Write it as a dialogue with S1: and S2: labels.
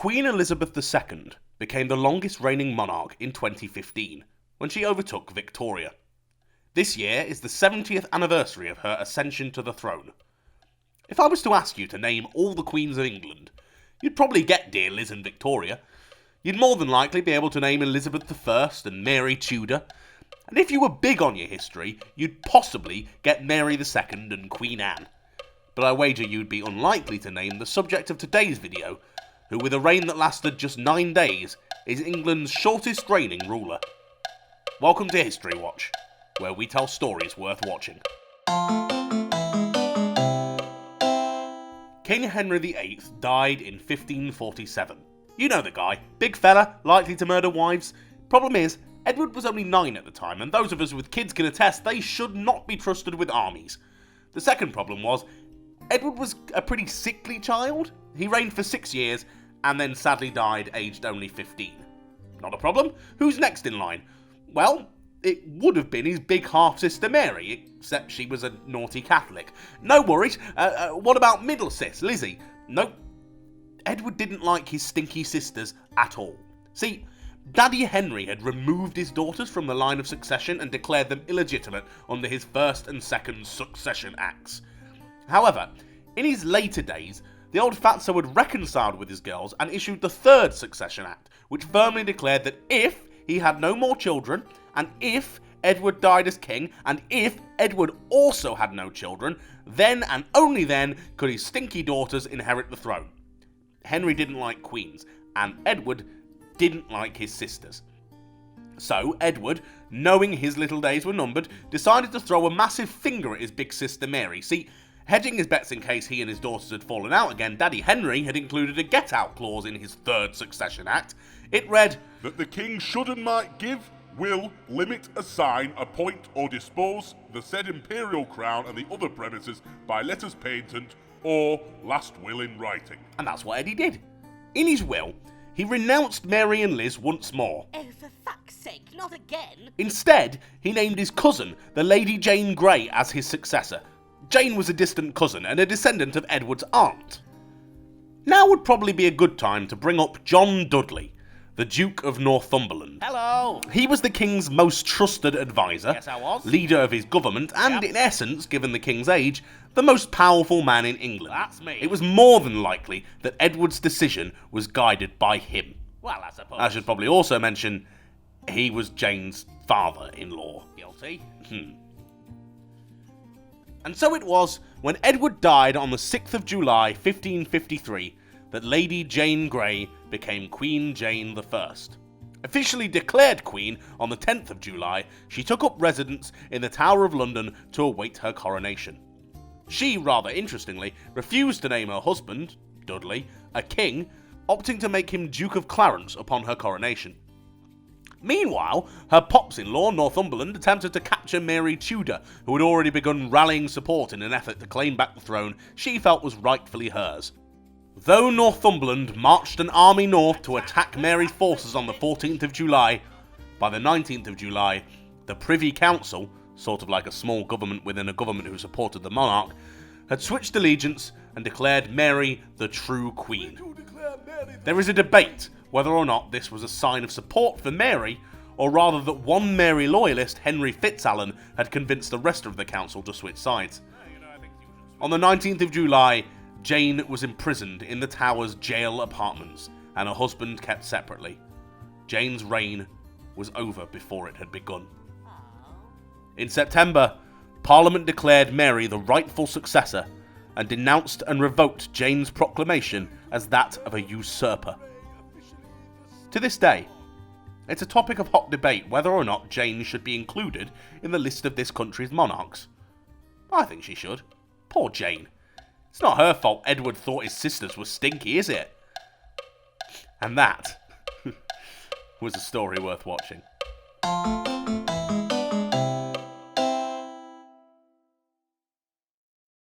S1: Queen Elizabeth II became the longest reigning monarch in 2015, when she overtook Victoria. This year is the 70th anniversary of her ascension to the throne. If I was to ask you to name all the queens of England, you'd probably get dear Liz and Victoria. You'd more than likely be able to name Elizabeth I and Mary Tudor. And if you were big on your history, you'd possibly get Mary II and Queen Anne. But I wager you'd be unlikely to name the subject of today's video, who with a reign that lasted just 9 days, is England's shortest reigning ruler. Welcome to History Watch, where we tell stories worth watching. King Henry VIII died in 1547. You know the guy, big fella, likely to murder wives. Problem is, Edward was only 9 at the time, and those of us with kids can attest they should not be trusted with armies. The second problem was, Edward was a pretty sickly child. He reigned for 6 years, and then sadly died aged only 15. Not a problem. Who's next in line? Well, it would have been his big half-sister Mary, except she was a naughty Catholic. No worries. What about middle sis, Lizzie? Nope. Edward didn't like his stinky sisters at all. See, Daddy Henry had removed his daughters from the line of succession and declared them illegitimate under his first and second succession acts. However, in his later days, the old fatso had reconciled with his girls and issued the third succession act, which firmly declared that if he had no more children, and if Edward died as king, and if Edward also had no children, then and only then could his stinky daughters inherit the throne. Henry didn't like queens, and Edward didn't like his sisters. So Edward, knowing his little days were numbered, decided to throw a massive finger at his big sister Mary. See, hedging his bets in case he and his daughters had fallen out again, Daddy Henry had included a get-out clause in his third succession act. It read,
S2: that the king should and might give, will, limit, assign, appoint or dispose the said imperial crown and the other premises by letters patent or last will in writing.
S1: And that's what Eddie did. In his will, he renounced Mary and Liz once more.
S3: Oh, for fuck's sake, not again!
S1: Instead, he named his cousin, the Lady Jane Grey, as his successor. Jane was a distant cousin and a descendant of Edward's aunt. Now would probably be a good time to bring up John Dudley, the Duke of Northumberland.
S3: Hello!
S1: He was the king's most trusted advisor,
S3: Yes, I was.
S1: leader of his government, and in essence, given the king's age, the most powerful man in England.
S3: That's me.
S1: It was more than likely that Edward's decision was guided by him.
S3: Well, I suppose.
S1: I should probably also mention, he was Jane's father-in-law.
S3: Guilty.
S1: And so it was, when Edward died on the 6th of July, 1553, that Lady Jane Grey became Queen Jane I. Officially declared queen on the 10th of July, she took up residence in the Tower of London to await her coronation. She, rather interestingly, refused to name her husband, Dudley, a king, opting to make him Duke of Clarence upon her coronation. Meanwhile, her pops-in-law, Northumberland, attempted to capture Mary Tudor, who had already begun rallying support in an effort to claim back the throne she felt was rightfully hers. Though Northumberland marched an army north to attack Mary's forces on the 14th of July, by the 19th of July, the Privy Council, sort of like a small government within a government who supported the monarch, had switched allegiance and declared Mary the true queen. There is a debate whether or not this was a sign of support for Mary, or rather that one Mary loyalist, Henry Fitzalan, had convinced the rest of the council to switch sides. On the 19th of July, Jane was imprisoned in the Tower's jail apartments, and her husband kept separately. Jane's reign was over before it had begun. In September, Parliament declared Mary the rightful successor, and denounced and revoked Jane's proclamation as that of a usurper. To this day, it's a topic of hot debate whether or not Jane should be included in the list of this country's monarchs. I think she should. Poor Jane. It's not her fault Edward thought his sisters were stinky, is it? And that was a story worth watching.